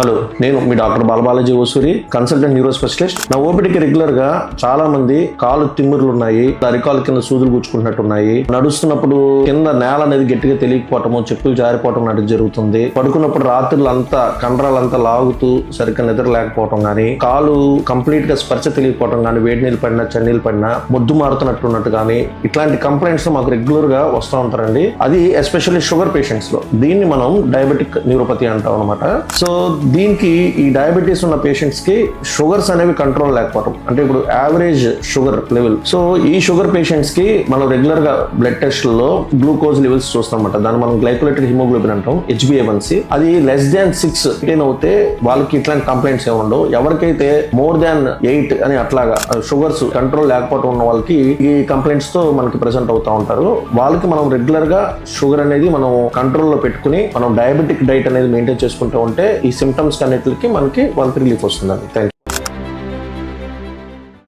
Hello, నేను మీ doctor బాలబాలాజీ ఓసూరి, consultant neuro specialist. నా ఓపీడీకి regular గా చాలా మంది కాలు తిమ్మిర్లు ఉన్నాయి, అరికాలు కింద సూదులు గుచ్చుకుంటున్నట్టున్నాయి, నడుస్తున్నప్పుడు కింద నేల అనేది గట్టిగా తెలియకపోవటము, చెప్పులు జారిపోవటం లాంటిది జరుగుతుంది. పడుకున్నప్పుడు రాత్రులంతా కండరాలంతా లాగుతూ సరిగ్గా నిద్ర లేకపోవటం కానీ, కాలు కంప్లీట్ గా స్పర్శ తెలియకపోవటం కానీ, వేడి నీళ్ళు పడినా చన్నీళ్ళు పడినా మొద్దు మారుతున్నట్టున్నట్టు కానీ, ఇట్లాంటి కంప్లైంట్స్ మాకు రెగ్యులర్ గా వస్తూ ఉంటారండి. అది ఎస్పెషల్లీ షుగర్ పేషెంట్స్ లో. దీన్ని మనం డయాబెటిక్ న్యూరోపతి అంటాం అనమాట. సో దీనికి ఈ డయాబెటీస్ ఉన్న పేషెంట్స్ కి షుగర్స్ అనేవి కంట్రోల్ లేకపోవడం, అంటే ఇప్పుడు యావరేజ్ షుగర్ లెవెల్. సో ఈ షుగర్ పేషెంట్స్ కి మనం రెగ్యులర్ గా బ్లడ్ టెస్ట్ లో గ్లూకోజ్ లెవెల్స్ చూస్తాం అనమాట. దాన్ని మనం గ్లైకోలేటెడ్ హిమోగ్లోబిన్ అంటాం, HbA1c. అది less than 6 అవుతే వాళ్ళకి ఇట్లాంటి కంప్లైంట్స్ ఏమి ఉండవు. ఎవరికైతే more than 8 అని అట్లాగా షుగర్స్ కంట్రోల్ లేకపోవడం ఉన్న వాళ్ళకి ఈ కంప్లైంట్స్ తో మనకి ప్రెసెంట్ అవుతా ఉంటారు. వాళ్ళకి మనం రెగ్యులర్ గా షుగర్ అనేది మనం కంట్రోల్ లో పెట్టుకుని మనం డయాబెటిక్ డైట్ అనేది మెయింటైన్ చేసుకుంటూ ఉంటే ఈ సిమ్టమ్స్ అన్నిటికి మనకి రిలీఫ్ వస్తుందండి. Thank you.